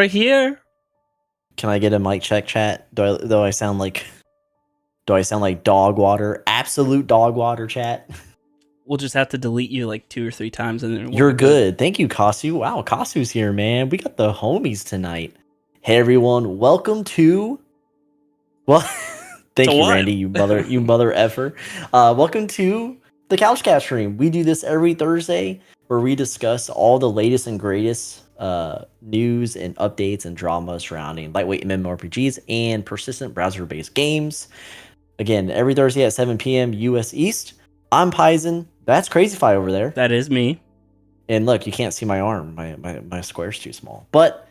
we're here. Can I get a mic check, chat? Do I sound like dog water? Absolute dog water, chat. We'll just have to delete you like 2 or 3 times, and then You're good. Thank you, Kasu. Wow, Kasu's here, man. We got the homies tonight. Hey, everyone. Welcome to. Well, thank you, Randy. You mother effer. Welcome to the Couch Cat stream. We do this every Thursday, where we discuss all the latest and greatest news and updates and drama surrounding lightweight MMORPGs and persistent browser-based games. Again, every Thursday at 7 p.m. US East. I'm Paisen. That's CrazyFi over there. That is me. And look, you can't see my arm. My square's too small. But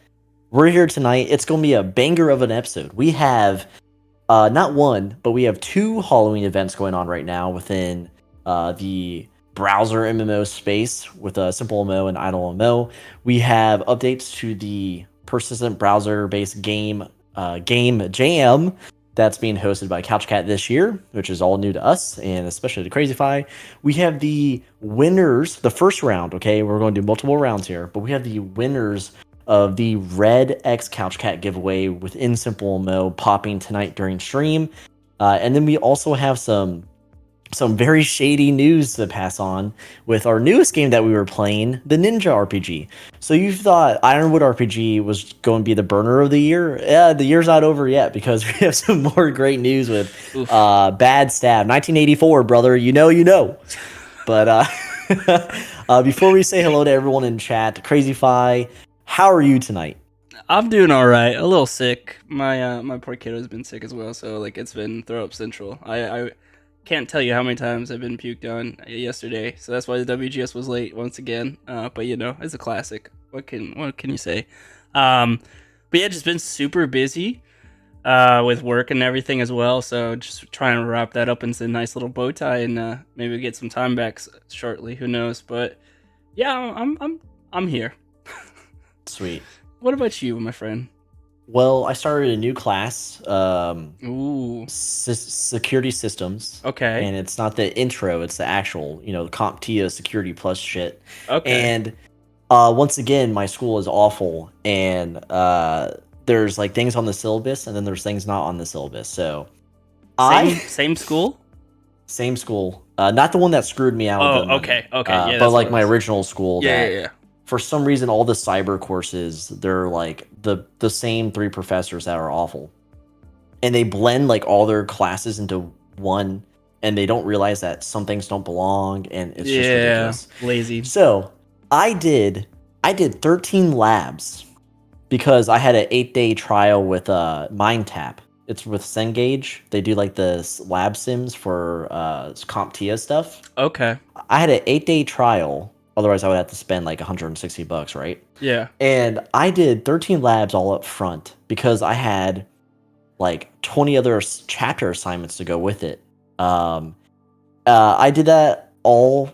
we're here tonight. It's going to be a banger of an episode. We have not one, but we have 2 Halloween events going on right now within the browser MMO space with SimpleMMO and IdleMMO. We have updates to the persistent browser-based game Jam that's being hosted by CouchCat this year, which is all new to us and especially to CrazyFi. We have the winners, the first round. Okay, we're going to do multiple rounds here, but we have the winners of the Red X CouchCat giveaway within SimpleMMO popping tonight during stream, and then we also have some very shady news to pass on with our newest game that we were playing, the Ninja RPG. So you thought Ironwood RPG was going to be the burner of the year? Yeah, the year's not over yet because we have some more great news with Bad Stab, 1984, brother. You know. But before we say hello to everyone in chat, CrazyFi, how are you tonight? I'm doing all right. A little sick. My poor kiddo's been sick as well, so like it's been throw up central. I can't tell you how many times I've been puked on yesterday, so that's why the WGS was late once again. But you know, it's a classic. What can you say? But yeah, just been super busy with work and everything as well. So just trying to wrap that up into a nice little bow tie and maybe get some time back shortly. Who knows? But yeah, I'm here. Sweet. What about you, my friend? Well, I started a new class, Ooh. security systems. Okay. And it's not the intro, it's the actual, CompTIA security plus shit. Okay. And once again, my school is awful, and there's like things on the syllabus, and then there's things not on the syllabus. So same school? Same school. Not the one that screwed me out. Oh, okay. Yeah, but like my original school. Yeah. For some reason, all the cyber courses, they're like the same 3 professors that are awful. And they blend like all their classes into one, and they don't realize that some things don't belong, and it's just ridiculous. Lazy. So I did 13 labs because I had an 8-day trial with MindTap. It's with Cengage. They do like the lab sims for CompTIA stuff. Okay. I had an 8-day trial. Otherwise, I would have to spend like $160, right? Yeah. And I did 13 labs all up front because I had like 20 other chapter assignments to go with it. I did that all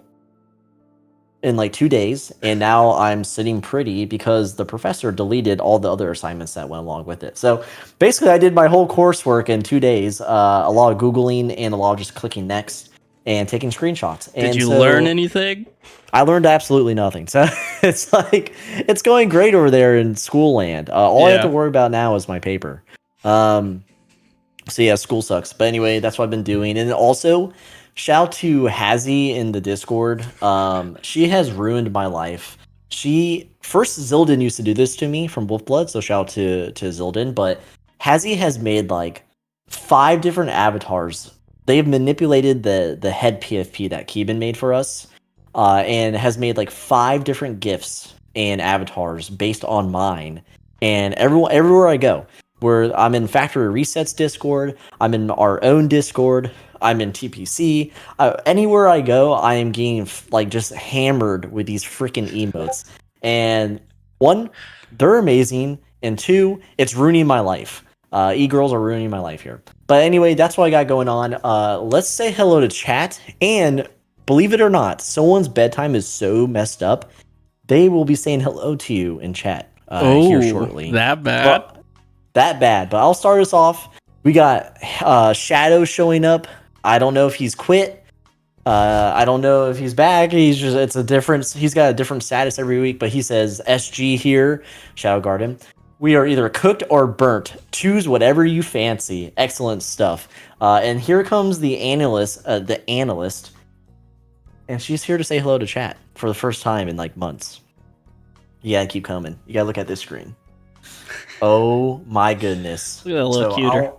in like 2 days, and now I'm sitting pretty because the professor deleted all the other assignments that went along with it. So basically, I did my whole coursework in 2 days, a lot of Googling and a lot of just clicking next and taking screenshots. Did you learn anything? I learned absolutely nothing. So it's like, it's going great over there in school land. All I have to worry about now is my paper. So yeah, school sucks. But anyway, that's what I've been doing. And also, shout out to Hazzy in the Discord. She has ruined my life. First, Zildin used to do this to me from Wolfblood, so shout out to Zildin. But Hazzy has made like 5 different avatars. They've manipulated the head PFP that Keeban made for us. And has made like 5 different GIFs and avatars based on mine. And everywhere I go, where I'm in Factory Resets Discord, I'm in our own Discord, I'm in TPC, anywhere I go, I am getting like just hammered with these freaking emotes. And 1, they're amazing, and 2, it's ruining my life. E-girls are ruining my life here. But anyway, that's what I got going on. Let's say hello to chat, and believe it or not, someone's bedtime is so messed up, they will be saying hello to you in chat here shortly. That bad? That bad. But I'll start us off. We got Shadow showing up. I don't know if he's quit. I don't know if he's back. He's got a different status every week, but he says SG here, Shadow Garden. We are either cooked or burnt. Choose whatever you fancy. Excellent stuff. And here comes the analyst, and she's here to say hello to chat for the first time in like months. You gotta keep coming. You gotta look at this screen. Oh my goodness! Look at that little cuter.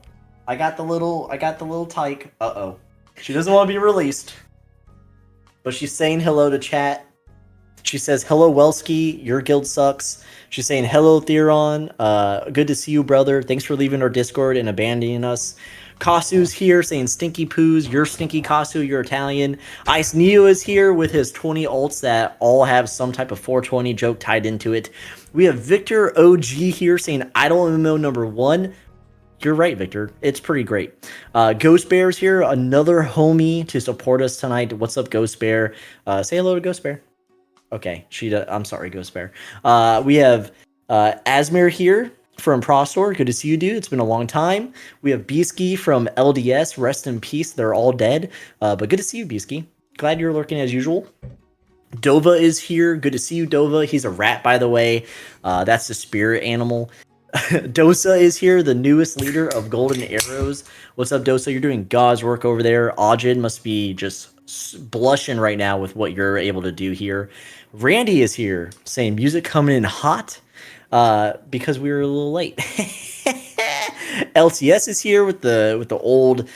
I got the little tyke. She doesn't want to be released, but she's saying hello to chat. She says, hello, Welsky, your guild sucks. She's saying, hello, Theron. Good to see you, brother. Thanks for leaving our Discord and abandoning us. Kasu's here saying, stinky poos, you're stinky Kasu, you're Italian. Ice Neo is here with his 20 ults that all have some type of 420 joke tied into it. We have Victor OG here saying, IdleMMO number 1. You're right, Victor. It's pretty great. Ghost Bear's here, another homie to support us tonight. What's up, Ghost Bear? Say hello to Ghost Bear. Okay, I'm sorry, Ghost Bear. We have Asmir here from Prostor. Good to see you, dude. It's been a long time. We have Beasky from LDS. Rest in peace. They're all dead. But good to see you, Beasky. Glad you're lurking as usual. Dova is here. Good to see you, Dova. He's a rat, by the way. That's the spirit animal. Dosa is here, the newest leader of Golden Arrows. What's up, Dosa? You're doing God's work over there. Ajin must be just blushing right now with what you're able to do here. Randy is here saying music coming in hot because we were a little late. LTS is here with the old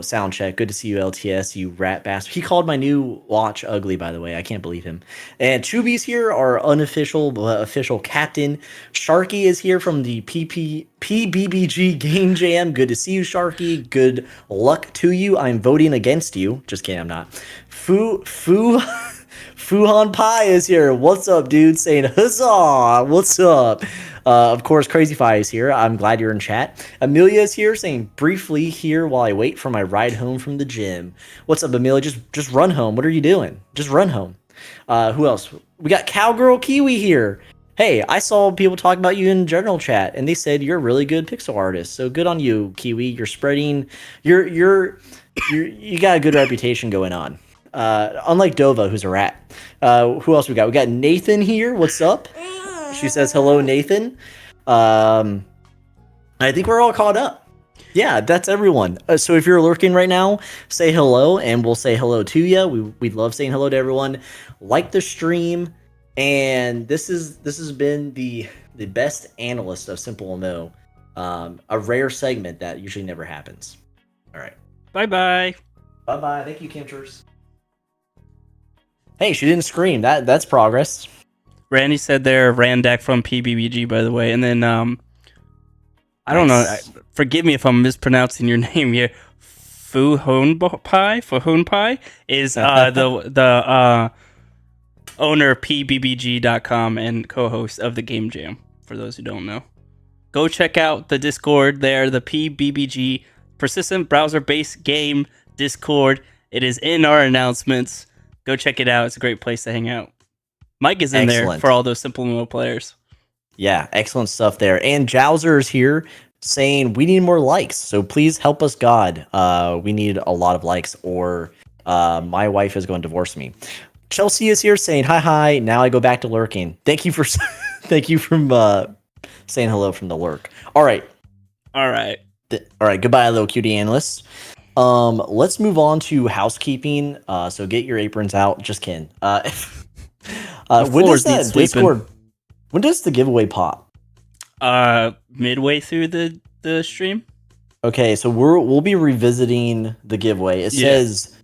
sound check. Good to see you, LTS, you rat bastard. He called my new watch ugly, by the way. I can't believe him. And Chubi's here, our unofficial but official captain. Sharky is here from the PBBG Game Jam. Good to see you, Sharky. Good luck to you. I'm voting against you. Just kidding, I'm not. Fuhan Pai is here. What's up, dude? Saying huzzah. What's up? Of course, CrazyFi is here. I'm glad you're in chat. Amelia is here saying briefly here while I wait for my ride home from the gym. What's up, Amelia? Just run home. What are you doing? Just run home. Who else? We got Cowgirl Kiwi here. Hey, I saw people talking about you in general chat, and they said you're a really good pixel artist. So good on you, Kiwi. You're spreading. You got a good reputation going on. Unlike Dova, who's a rat. Who else we got? We got Nathan here. What's up? She says, hello, Nathan. I think we're all caught up. Yeah, that's everyone. So if you're lurking right now, say hello, and we'll say hello to you. We love saying hello to everyone. Like the stream. And this has been the best analyst of SimpleMMO. A rare segment that usually never happens. All right. Bye-bye. Bye-bye. Thank you, Camters. Hey, she didn't scream. That's progress. Randy said they're Randak from PBBG, by the way. And then, I don't know. Forgive me if I'm mispronouncing your name here. Fuhonpai is the owner of PBBG.com and co-host of the Game Jam, for those who don't know. Go check out the Discord there, the PBBG Persistent Browser-Based Game Discord. It is in our announcements. Go check it out. It's a great place to hang out. Mike is in there for all those SimpleMMO players. Yeah, excellent stuff there. And Jowser is here saying we need more likes. So please help us, God. We need a lot of likes or my wife is going to divorce me. Chelsea is here saying hi. Now I go back to lurking. Thank you for saying hello from the lurk. All right. Goodbye, little cutie analysts. Let's move on to housekeeping. So get your aprons out. Just kidding. When does that Discord? When does the giveaway pop? Midway through the stream. Okay, so we'll be revisiting the giveaway. It says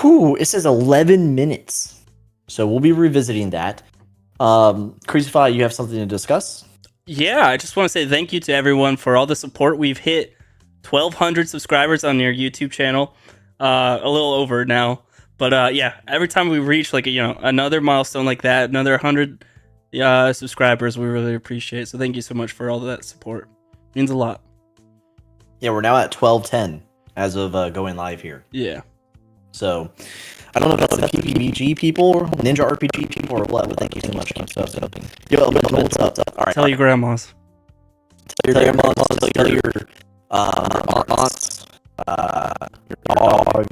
11 minutes. So we'll be revisiting that. CrazyFi, you have something to discuss? Yeah, I just want to say thank you to everyone for all the support. We've hit 1,200 subscribers on your YouTube channel. A little over now. But every time we reach another milestone like that, another 100 subscribers, we really appreciate it. So thank you so much for all of that support. It means a lot. Yeah, we're now at 1210 as of going live here. Yeah. So I don't know if that's the PBBG people or Ninja RPG people or what, but thank you so much. Yo, what's up? All right. Tell your grandmas. Tell your grandmas. Tell your aunts. Your dog.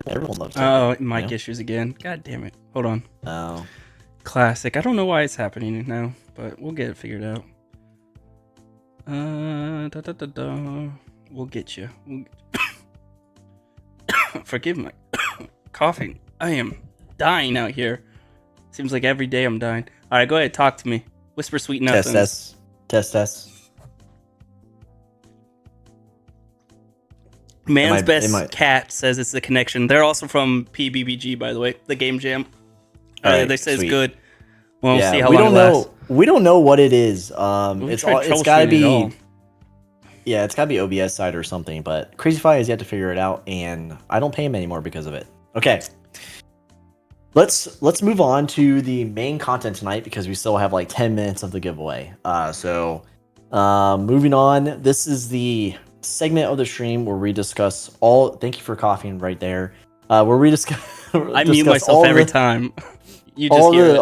Everyone loves it. Oh, mic issues again. God damn it. Hold on. Oh. Classic. I don't know why it's happening now, but we'll get it figured out. We'll get you. Forgive my coughing. I am dying out here. Seems like every day I'm dying. All right, go ahead. Talk to me. Whisper sweet nothings. Test. Man's Best Cat says it's the connection. They're also from PBBG, by the way, the game jam. They say it's good. Well, we'll see how long it lasts. We don't know what it is. It's gotta be. Yeah, it's gotta be OBS side or something. But CrazyFi has yet to figure it out, and I don't pay him anymore because of it. Okay, let's move on to the main content tonight because we still have like 10 minutes of the giveaway. Moving on. This is the segment of the stream where we discuss all. Thank you for coughing right there. Where we discuss. I mute myself every time. You just hear it.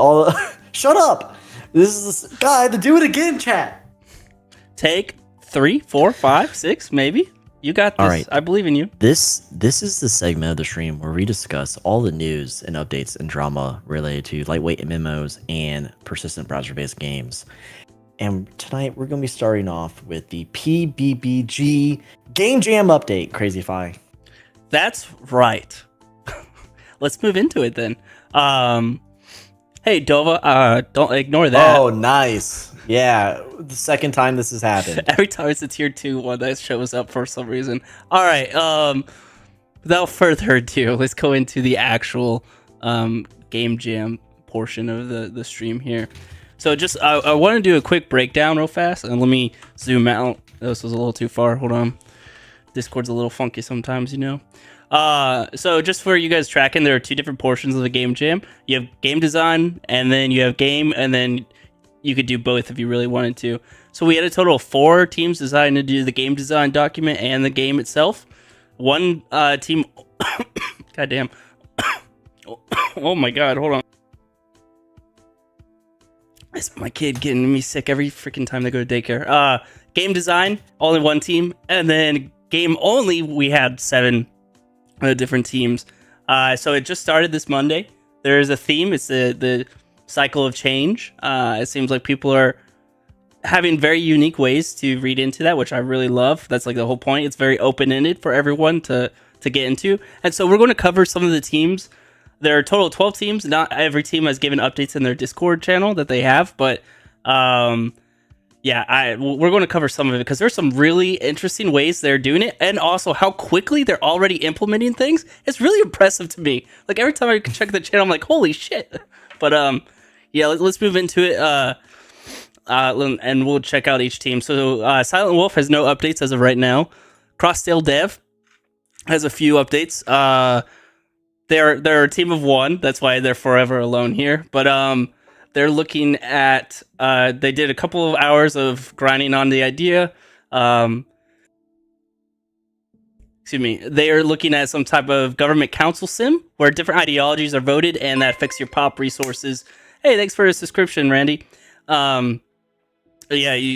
Shut up! This is the guy to do it again, chat. Take 3, 4, 5, 6, maybe. You got this. All right. I believe in you. This is the segment of the stream where we discuss all the news and updates and drama related to lightweight MMOs and persistent browser-based games. And tonight we're going to be starting off with the PBBG Game Jam update, CrazyFi. That's right. Let's move into it then. Hey, Dova, don't ignore that. Oh, nice. Yeah, the second time this has happened. Every time it's a tier 2 one that shows up for some reason. All right, without further ado, let's go into the actual game jam portion of the stream here. So just, I want to do a quick breakdown real fast, and let me zoom out. This was a little too far. Hold on. Discord's a little funky sometimes, you know. So just for you guys tracking, there are 2 different portions of the game jam. You have game design, and then you have game, and then you could do both if you really wanted to. So we had a total of 4 teams designed to do the game design document and the game itself. One team, goddamn. Oh my god, hold on. It's my kid getting me sick every freaking time they go to daycare. Game design, only 1 team, and then game only, we had 7 different teams. So it just started this Monday. There is a theme. It's the cycle of change. It seems like people are having very unique ways to read into that, which I really love. That's like the whole point. It's very open-ended for everyone to get into. And so we're going to cover some of the teams. There are a total of 12 teams. Not every team has given updates in their Discord channel that they have, but yeah, we're going to cover some of it because there's some really interesting ways they're doing it, and also how quickly they're already implementing things. It's really impressive to me. Like every time I check the channel, I'm like, holy shit. But yeah, let's move into it. And we'll check out each team. So Silent Wolf has no updates as of right now. Crossdale Dev has a few updates. They're a team of 1. That's why they're forever alone here. But they're looking at, they did a couple of hours of grinding on the idea. Excuse me. They are looking at some type of government council sim where different ideologies are voted and that affects your pop resources. Hey, thanks for the subscription, Randy. Yeah,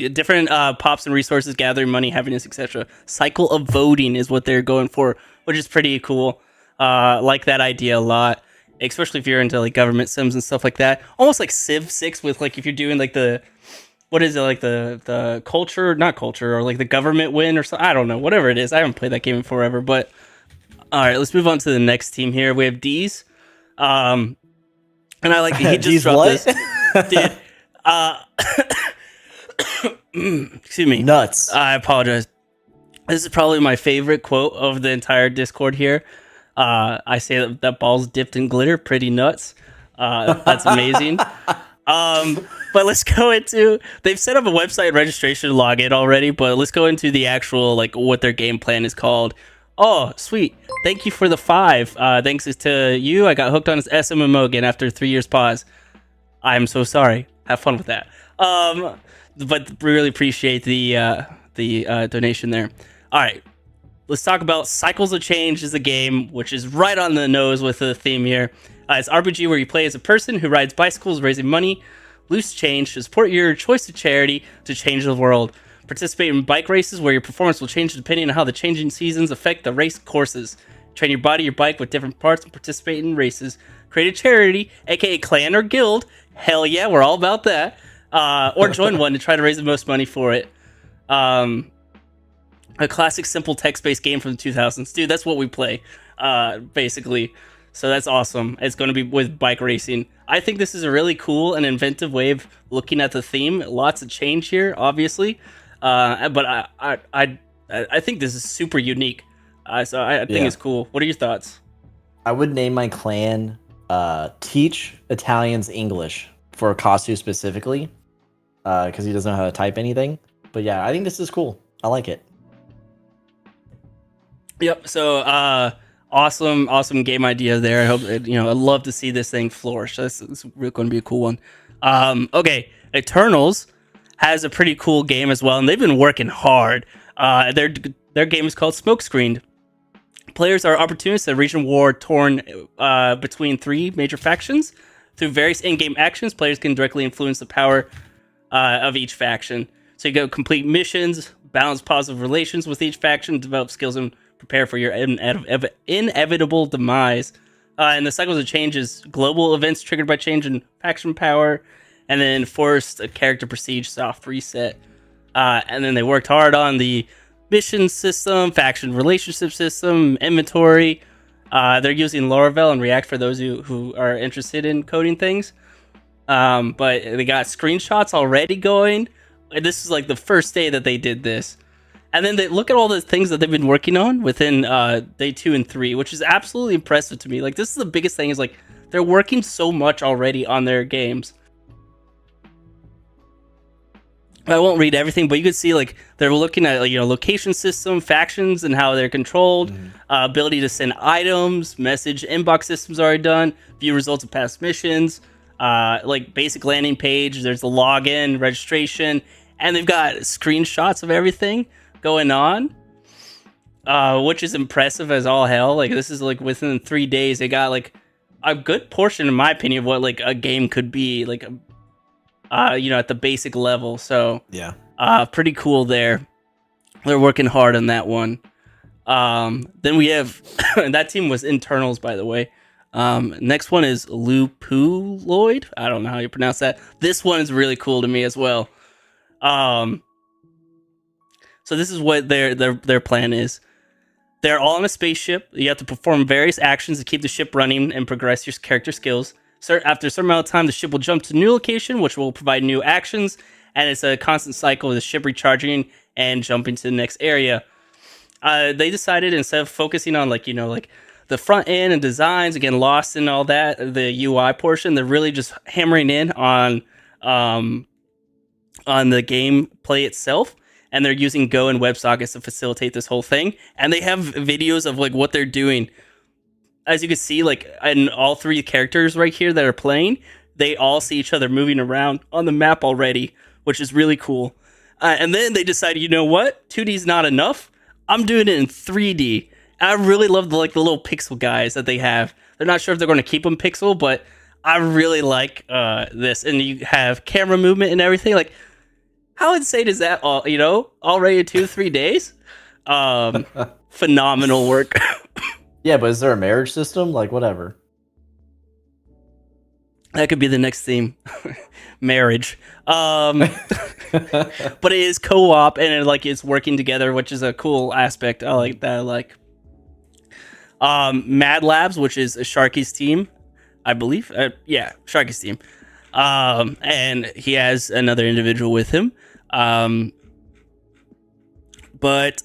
different pops and resources, gathering money, happiness, etc. Cycle of voting is what they're going for, which is pretty cool. Like that idea a lot, especially if you're into like government sims and stuff like that. Almost like Civ 6 with like if you're doing like the, what is it, like the culture, not culture, or like the government win or something. I don't know, whatever it is. I haven't played that game in forever, but all right, let's move on to the next team here. We have D's. And I like that he just dropped this. Dude, excuse me. Nuts. I apologize. This is probably my favorite quote of the entire Discord here. I say that ball's dipped in glitter. Pretty nuts. That's amazing. But let's go into, they've set up a website registration login already, but let's go into the actual, like, what their game plan is called. Oh, sweet. Thank you for the 5. Thanks to you, I got hooked on this SMMO again after 3 years pause. I'm so sorry. Have fun with that. But really appreciate the donation there. All right. Let's talk about Cycles of Change is a game, which is right on the nose with the theme here. It's RPG where you play as a person who rides bicycles, raising money, loose change to support your choice of charity to change the world. Participate in bike races where your performance will change depending on how the changing seasons affect the race courses. Train your body, your bike with different parts and participate in races. Create a charity, aka clan or guild, Hell yeah, we're all about that. Or join one to try to raise the most money for it. A classic, simple text-based game from the 2000s, dude. That's what we play, basically. So that's awesome. It's going to be with bike racing. I think this is a really cool and inventive way of looking at the theme. Lots of change here, obviously, but I think this is super unique. So I think it's cool. What are your thoughts? I would name my clan Teach Italians English for Kasu specifically, because he doesn't know how to type anything. But yeah, I think this is cool. I like it. Yep. So awesome game idea there. I hope I'd love to see this thing flourish. That's really going to be a cool one. Okay, Eternals has a pretty cool game as well, and they've been working hard. Their game is called Smokescreened. Players are opportunists in a region war torn between three major factions. Through various in-game actions, players can directly influence the power of each faction. So you go complete missions, balance positive relations with each faction, develop skills, and prepare for your inevitable demise. And the cycles of change is global events triggered by change in faction power, and then forced a character prestige soft reset. And then they worked hard on the mission system, faction relationship system, inventory. They're using Laravel and React for those who are interested in coding things. But they got screenshots already going. This is like the first day that they did this. And then they look at all the things that they've been working on within day 2 and 3, which is absolutely impressive to me. Like, this is the biggest thing, is like they're working so much already on their games. I won't read everything, but you can see like they're looking at location system, factions, and how they're controlled. Ability to send items, message inbox systems already done. View results of past missions. Like basic landing page. There's the login, registration, and they've got screenshots of everything going on, which is impressive as all hell. Like, this is like within 3 days they got like a good portion, in my opinion, of what like a game could be like. At the basic level. So yeah, pretty cool there. They're working hard on that one. Then we have and that team was Internals, by the way. Next one is Lupuloid. I don't know how you pronounce that. This one is really cool to me as well. So this is what their plan is. They're all on a spaceship. You have to perform various actions to keep the ship running and progress your character skills. After a certain amount of time, the ship will jump to a new location, which will provide new actions, and it's a constant cycle of the ship recharging and jumping to the next area. They decided, instead of focusing on like the front end and designs and getting lost in all that, the UI portion, they're really just hammering in on the gameplay itself, and they're using Go and WebSockets to facilitate this whole thing. And they have videos of like what they're doing. As you can see, like in all three characters right here that are playing, they all see each other moving around on the map already, which is really cool. And then they decided, you know what? 2D is not enough. I'm doing it in 3D. I really love the little pixel guys that they have. They're not sure if they're going to keep them pixel, but I really like this. And you have camera movement and everything. Like, how insane is that? Already in 2 to 3 days. Phenomenal work. Yeah, but is there a marriage system? Like, whatever. That could be the next theme. Marriage. But it is co-op, and it's working together, which is a cool aspect. I like that. Mad Labs, which is Sharky's team, I believe. Sharky's team. And he has another individual with him. But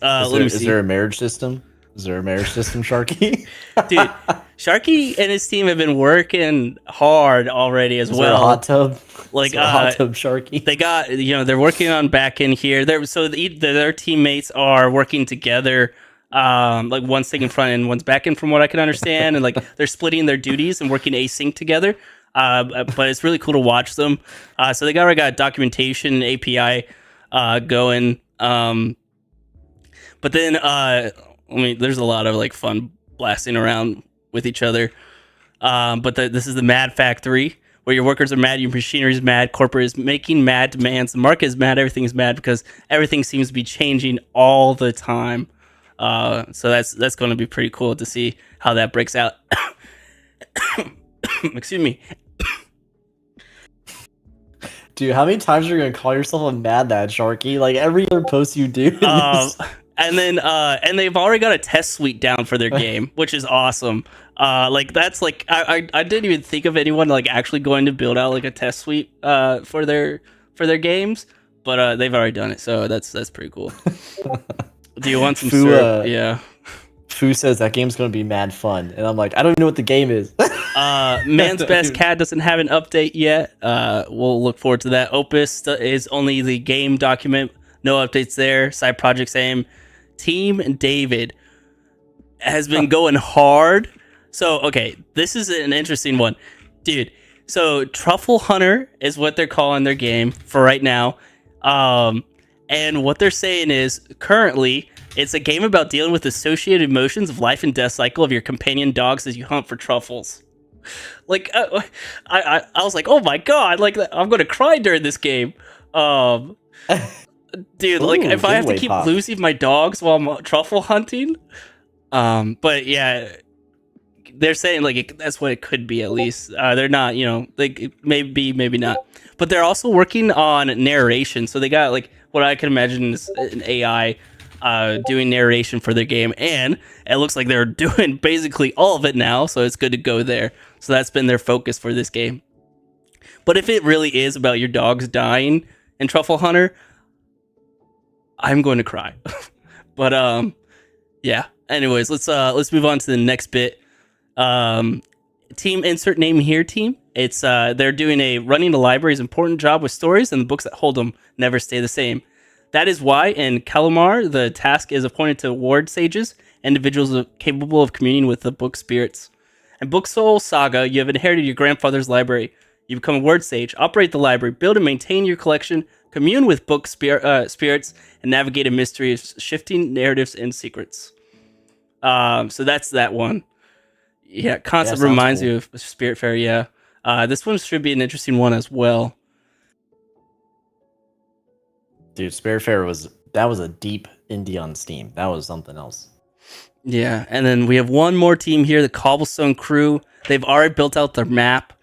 let me see. Is there a marriage system? Is there a marriage system, Sharky? Dude, Sharky and his team have been working hard already as well. There a hot tub? Like a hot tub Sharky? They got, they're working on back end here. Their teammates are working together. Like one's taking front end, one's back end, from what I can understand, and like they're splitting their duties and working async together. But it's really cool to watch them. So they already got documentation, API going. But then there's a lot of like fun blasting around with each other. But this is the Mad Factory, where your workers are mad, your machinery is mad, corporate is making mad demands, the market is mad, everything is mad because everything seems to be changing all the time. So that's going to be pretty cool to see how that breaks out. Excuse me. Dude, how many times are you gonna call yourself a mad Sharky? Like every other post you do. And they've already got a test suite down for their game, which is awesome. Like that's like I didn't even think of anyone like actually going to build out like a test suite for their games, but they've already done it, so that's pretty cool. Do you want some yeah. Fu says that game's gonna be mad fun, and I'm like, I don't even know what the game is. Man's Best Cat doesn't have an update yet. We'll look forward to that. Opus is only the game document, no updates there. Side project same. Team David has been going hard. So okay, this is an interesting one, dude. So Truffle Hunter is what they're calling their game for right now. And what they're saying is currently it's a game about dealing with associated emotions of life and death cycle of your companion dogs as you hunt for truffles. Like I was like, oh my god, like I'm gonna cry during this game. Dude, like if I have to keep losing my dogs while I'm truffle hunting. But yeah, they're saying like that's what it could be at least. They're not, like maybe not. But they're also working on narration. So they got like what I can imagine is an AI doing narration for their game, and it looks like they're doing basically all of it now, so it's good to go there. So that's been their focus for this game. But if it really is about your dogs dying in Truffle Hunter, I'm going to cry. But yeah. Anyways, let's move on to the next bit. Team insert name here team. It's they're doing running a library's important job with stories, and the books that hold them never stay the same. That is why in Kalamar, the task is appointed to ward sages, individuals capable of communing with the book spirits. In Book Soul Saga, you have inherited your grandfather's library. You become a ward sage, operate the library, build and maintain your collection, commune with book spirits, and navigate a mystery of shifting narratives and secrets. So that's that one. Yeah, concept reminds you of Spiritfarer, yeah. This one should be an interesting one as well. Dude, Spiritfarer was a deep indie on Steam. That was something else. Yeah, and then we have one more team here, the Cobblestone Crew. They've already built out their map,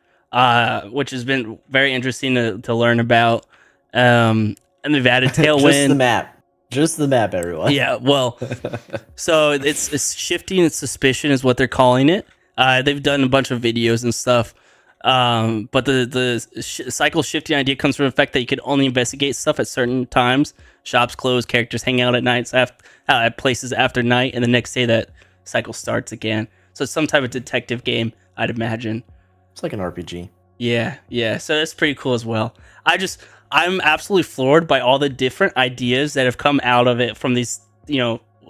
which has been very interesting to learn about. And they've added Tailwind. Just the map, everyone. Yeah, well, so it's shifting its suspicion is what they're calling it. They've done a bunch of videos and stuff. But the cycle shifting idea comes from the fact that you can only investigate stuff at certain times. Shops close, characters hang out at nights at places after night, and the next day that cycle starts again. So it's some type of detective game, I'd imagine. It's like an RPG. Yeah. So that's pretty cool as well. I'm absolutely floored by all the different ideas that have come out of it from these,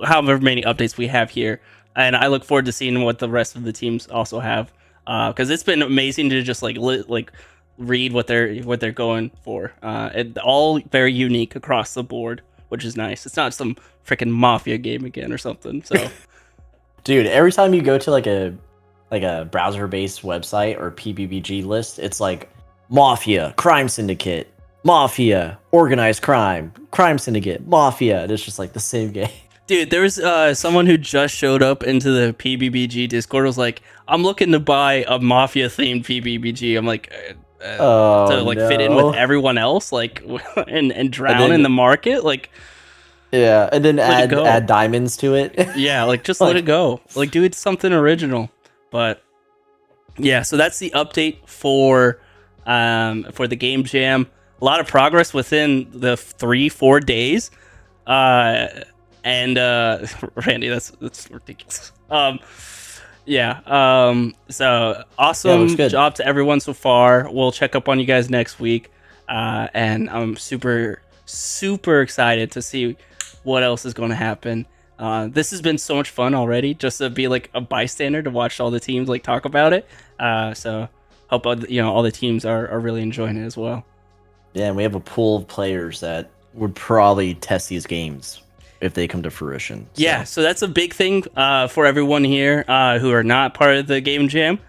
however many updates we have here. And I look forward to seeing what the rest of the teams also have. Because it's been amazing to just read what they're going for. All very unique across the board, which is nice. It's not some freaking Mafia game again or something. So, dude, every time you go to like a browser-based website or PBBG list, it's like Mafia, Crime Syndicate, Mafia, Organized Crime, Crime Syndicate, Mafia. And it's just like the same game. Dude, there was someone who just showed up into the PBBG Discord. Was like, I'm looking to buy a Mafia-themed PBBG. I'm like, fit in with everyone else, and drown in the market, yeah, and then add diamonds to it. Yeah, just let it go. Do it something original. But yeah, so that's the update for the game jam. A lot of progress within the 3-4 days. And Randy, that's ridiculous. So awesome job to everyone so far. We'll check up on you guys next week. And I'm super excited to see what else is going to happen. This has been so much fun already, just to be like a bystander to watch all the teams talk about it. So hope all the teams are really enjoying it as well. Yeah, and we have a pool of players that would probably test these games if they come to fruition. So. Yeah, so that's a big thing for everyone here who are not part of the game jam.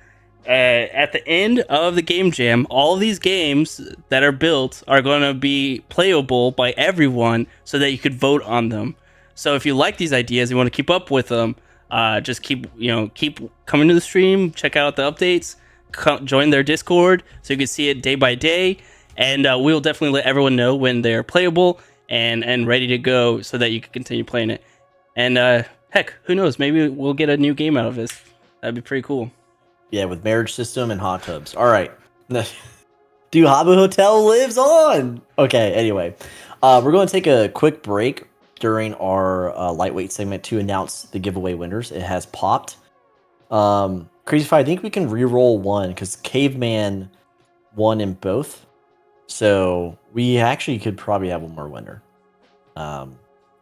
At the end of the game jam, all of these games that are built are going to be playable by everyone so that you could vote on them. So if you like these ideas, you want to keep up with them, just keep coming to the stream, check out the updates, join their Discord so you can see it day by day. and we'll definitely let everyone know when they're playable and ready to go, so that you can continue playing it. And heck, who knows? Maybe we'll get a new game out of this. That'd be pretty cool. Yeah, with marriage system and hot tubs. All right. Dude, Habbo Hotel lives on. Okay, anyway. We're going to take a quick break during our lightweight segment to announce the giveaway winners. It has popped. CrazyFi, I think we can re-roll one because Caveman won in both. So we actually could probably have one more winner.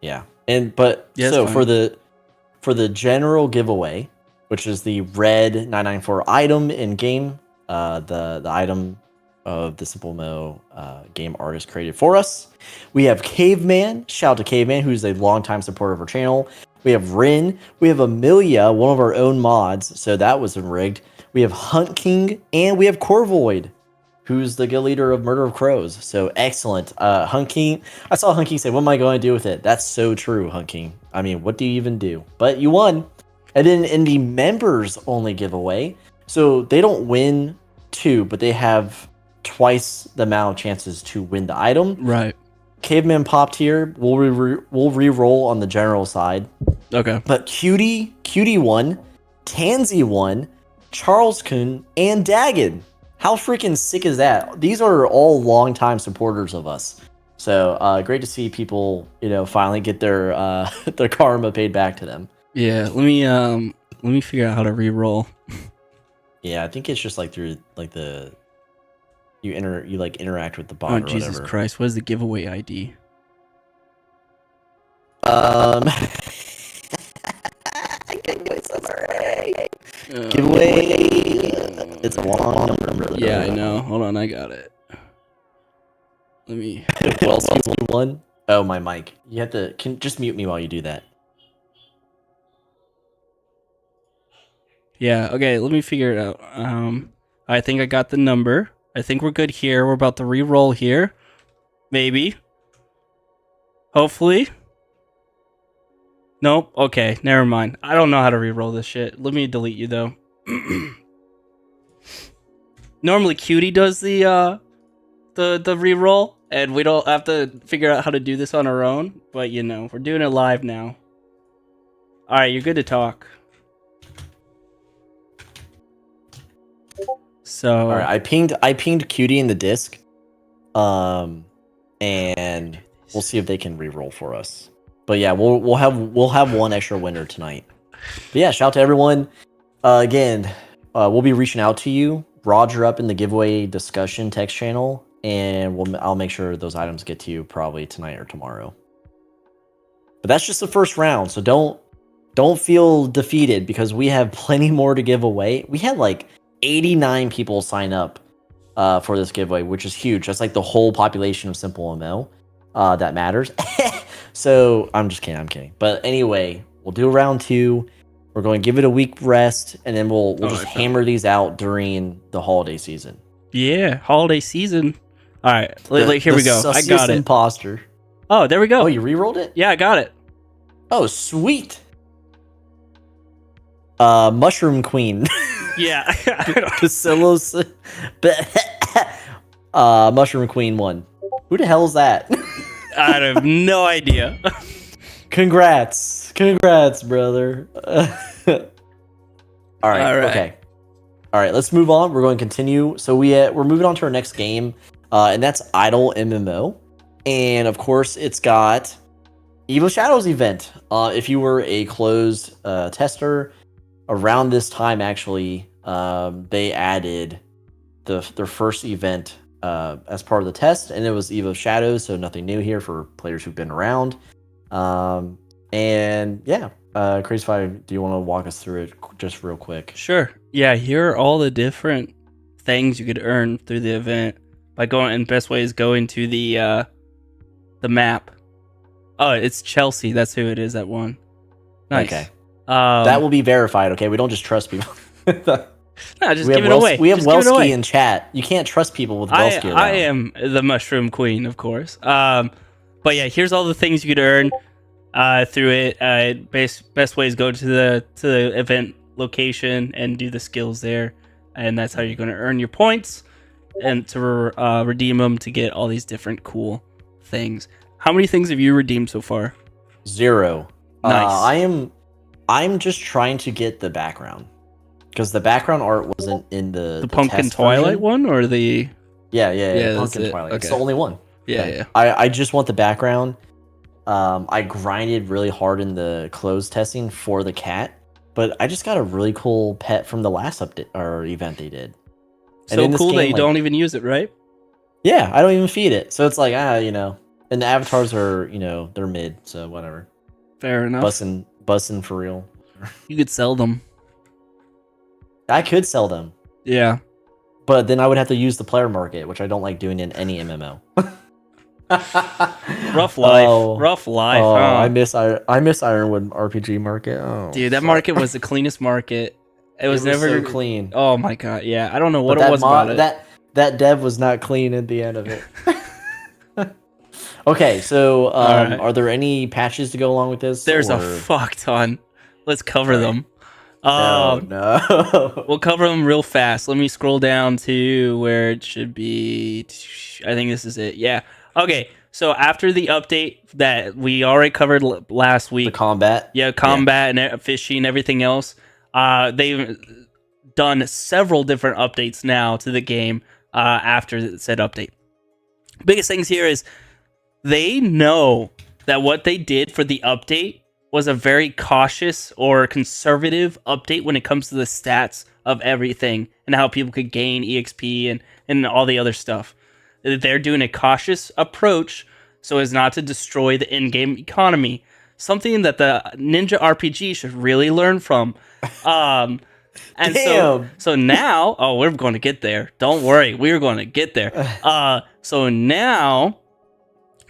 Yeah. So for the general giveaway, which is the red 994 item in game, the item of the SimpleMMO game artist created for us. We have Caveman. Shout out to Caveman, who's a longtime supporter of our channel. We have Rin. We have Amelia, one of our own mods, so that wasn't rigged. We have Hunt King, and we have Corvoid, who's the guild leader of Murder of Crows. So excellent. Hunt King, I saw Hunt King say, what am I going to do with it? That's so true, Hunt King. I mean, what do you even do? But you won. And then in the members only giveaway, so they don't win 2, but they have twice the amount of chances to win the item. Right. Caveman popped here. We'll re-roll on the general side. Okay. But Cutie won, Tansy won, Charles Kuhn, and Dagon. How freaking sick is that? These are all longtime supporters of us. So great to see people, finally get their their karma paid back to them. Yeah, let me figure out how to re-roll. Yeah, I think it's just like through like you interact with the bot. Oh, Jesus Christ! What is the giveaway ID? I can go somewhere. Giveaway. It's a long number. Yeah, I know. Hold on, I got it. Let me. One. Oh, my mic. You have to just mute me while you do that. Yeah. Okay. Let me figure it out. I think I got the number. I think we're good here. We're about to re-roll here. Maybe. Hopefully. Nope. Okay. Never mind. I don't know how to re-roll this shit. Let me delete you though. Normally Cutie does the re-roll, and we don't have to figure out how to do this on our own. But we're doing it live now. All right, you're good to talk. So all right, I pinged Cutie in the disc, and we'll see if they can re-roll for us. But yeah, we'll have one extra winner tonight. But yeah, shout out to everyone. Again, we'll be reaching out to you. Roger up in the giveaway discussion text channel, and I'll make sure those items get to you probably tonight or tomorrow. But that's just the first round, so don't feel defeated because we have plenty more to give away. We had like 89 people sign up for this giveaway, which is huge. That's like the whole population of SimpleMMO that matters. So I'm just kidding. I'm kidding. But anyway, we'll do round 2. We're going to give it a week rest, and then we'll just hammer these out during the holiday season. Yeah, holiday season. All right, here we go. I got it. Imposter. Oh, there we go. Oh, you re-rolled it? Yeah, I got it. Oh, sweet. Mushroom Queen. Yeah. Casillas. Mushroom Queen won. Who the hell is that? I have no idea. Congrats, brother. All right. Okay. All right, let's move on. We're going to continue. So we're moving on to our next game, and that's IdleMMO. And of course, it's got Evil Shadows event. If you were a closed tester, around this time actually, they added their first event as part of the test, and it was Evo Shadows, so nothing new here for players who've been around. And yeah, CrazyFi, do you want to walk us through it just real quick? Sure. Yeah, here are all the different things you could earn through the event by going. And best way is going to the map. Oh, it's Chelsea. That's who it is that won. Nice. Okay. That will be verified. Okay, we don't just trust people. No, just give it away. We have Welsky in chat. You can't trust people with Welsky around. I am the Mushroom Queen, of course. But yeah, here's all the things you could earn through it. Best way is go to the event location and do the skills there, and that's how you're going to earn your points. and to redeem them to get all these different cool things. How many things have you redeemed so far? 0. Nice. I'm just trying to get the background, because the background art wasn't in the Pumpkin test Twilight version. one, or the Yeah, that's Pumpkin it. Twilight. Okay. It's the only one. Yeah. I just want the background. I grinded really hard in the closed testing for the cat, but I just got a really cool pet from the last update or event they did. And so cool that you don't even use it, right? Yeah, I don't even feed it. So it's like, and the avatars are, they're mid, so whatever. Fair enough. Bussin' for real. You could sell them. I could sell them. Yeah. But then I would have to use the player market, which I don't like doing in any MMO. Rough life. Rough life. Oh, huh? I miss Ironwood RPG market. Oh, dude, that market was the cleanest market. It was never so clean. Oh my god, yeah. I don't know what it was about it. That dev was not clean at the end of it. Okay, so right. Are there any patches to go along with this? There's a fuck ton. Let's cover them. No. We'll cover them real fast. Let me scroll down to where it should be. I think this is it. Yeah. Okay. So after the update that we already covered last week, the combat. Yeah, combat and fishing and everything else. They've done several different updates now to the game after said update. Biggest things here is they know that what they did for the update was a very cautious or conservative update when it comes to the stats of everything and how people could gain EXP and all the other stuff. They're doing a cautious approach so as not to destroy the in-game economy. Something that the Ninja RPG should really learn from. And so now, we're going to get there. Don't worry, we're going to get there. So now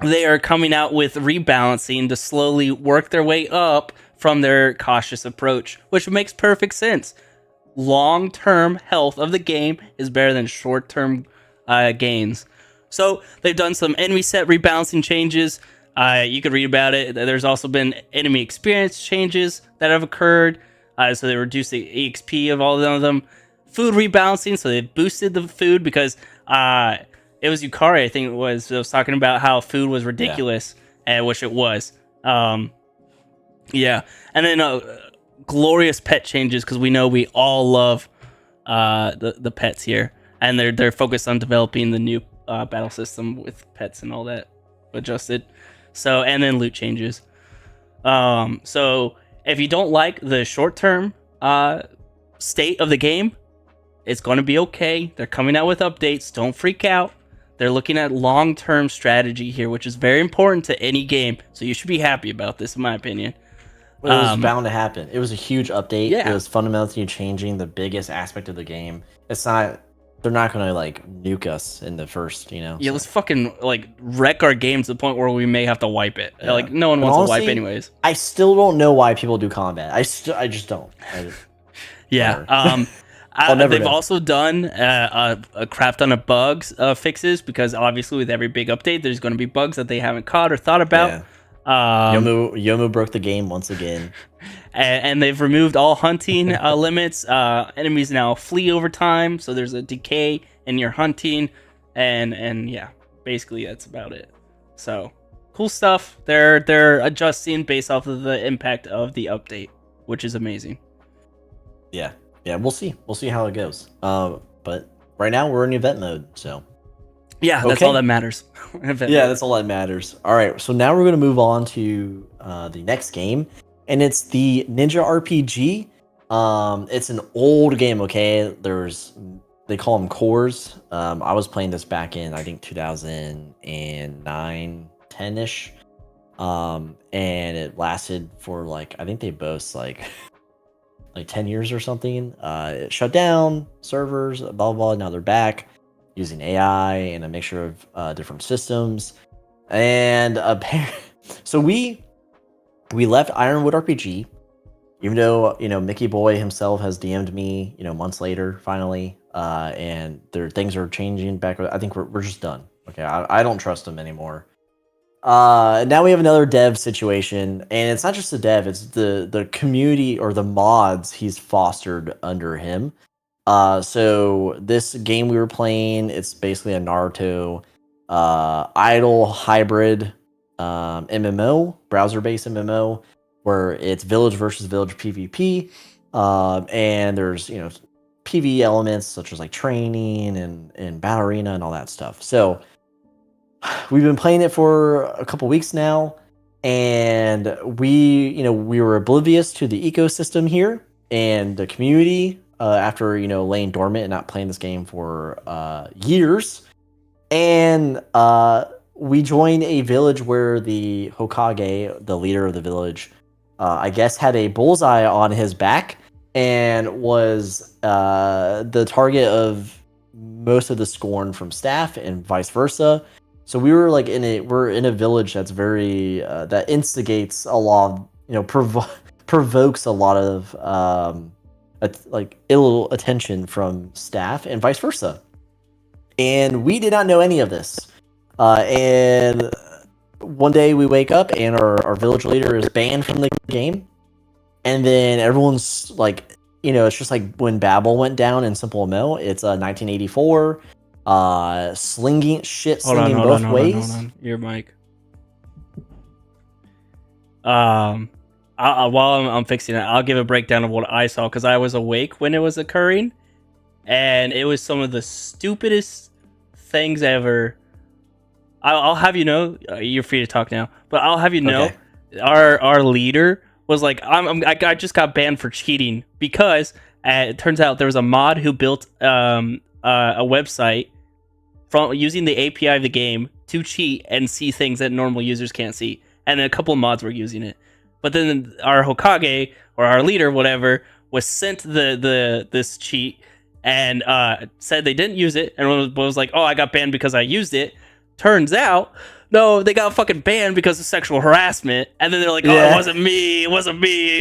they are coming out with rebalancing to slowly work their way up from their cautious approach, which makes perfect sense. Long-term health of the game is better than short-term gains. So they've done some enemy set rebalancing changes. You could read about it. There's also been enemy experience changes that have occurred. So they reduced the EXP of all of them. Food rebalancing, so they boosted the food because it was Yukari, I think it was talking about how food was ridiculous, which it was. Yeah. And then glorious pet changes, because we know we all love the pets here. And they're focused on developing the new battle system with pets and all that adjusted. So, and then loot changes. So if you don't like the short-term state of the game, it's going to be okay. They're coming out with updates. Don't freak out. They're looking at long-term strategy here, which is very important to any game. So you should be happy about this, in my opinion. It was bound to happen. It was a huge update. Yeah. It was fundamentally changing the biggest aspect of the game. They're not going to nuke us in the first, Yeah, let's fucking wreck our game to the point where we may have to wipe it. Yeah. No one wants to wipe anyways. I still don't know why people do combat. I just don't. Yeah. They've also done a crap ton of bugs fixes, because obviously with every big update, there's going to be bugs that they haven't caught or thought about. Yeah. Yomu broke the game once again. And they've removed all hunting limits. Enemies now flee over time, so there's a decay in your hunting, and yeah, basically that's about it. So cool stuff. They're adjusting based off of the impact of the update, which is amazing. Yeah, we'll see how it goes. But right now we're in event mode, so yeah, that's all that matters. That's all that matters. All right, so now we're gonna move on to the next game. And it's the Ninja RPG. It's an old game, okay? They call them cores. I was playing this back in, I think, 2009, 10-ish. And it lasted for, I think they boast, 10 years or something. It shut down, servers, blah, blah, blah. Now they're back using AI and a mixture of different systems. And so we left Ironwood RPG, even though, Mickey Boy himself has DM'd me, months later, finally, and things are changing back. I think we're just done. Okay, I don't trust him anymore. Now we have another dev situation, and it's not just the dev, it's the community or the mods he's fostered under him. So this game we were playing, it's basically a Naruto idle hybrid MMO, browser-based MMO, where it's village versus village PvP, and there's PvE elements such as like training and battle arena and all that stuff. So we've been playing it for a couple weeks now, and we were oblivious to the ecosystem here and the community after laying dormant and not playing this game for years. And we joined a village where the Hokage, the leader of the village, I guess had a bullseye on his back and was the target of most of the scorn from staff and vice versa. So we were like we're in a village that's very that instigates a lot of, provokes a lot of like ill attention from staff and vice versa. And we did not know any of this. And one day we wake up and our village leader is banned from the game. And then everyone's like, it's just like when Babel went down in SimpleMMO. It's 1984. Slinging both ways. Hold on. Your mic. While I'm fixing it, I'll give a breakdown of what I saw because I was awake when it was occurring, and it was some of the stupidest things ever. I'll have you know, you're free to talk now, but I'll have you know, okay. Our leader was like, I just got banned for cheating because it turns out there was a mod who built a website from using the API of the game to cheat and see things that normal users can't see, and then a couple of mods were using it. But then our Hokage or our leader, whatever, was sent this cheat and said they didn't use it, and was like, "Oh, I got banned because I used it." Turns out, no, they got fucking banned because of sexual harassment. And then they're like, "Oh, it wasn't me.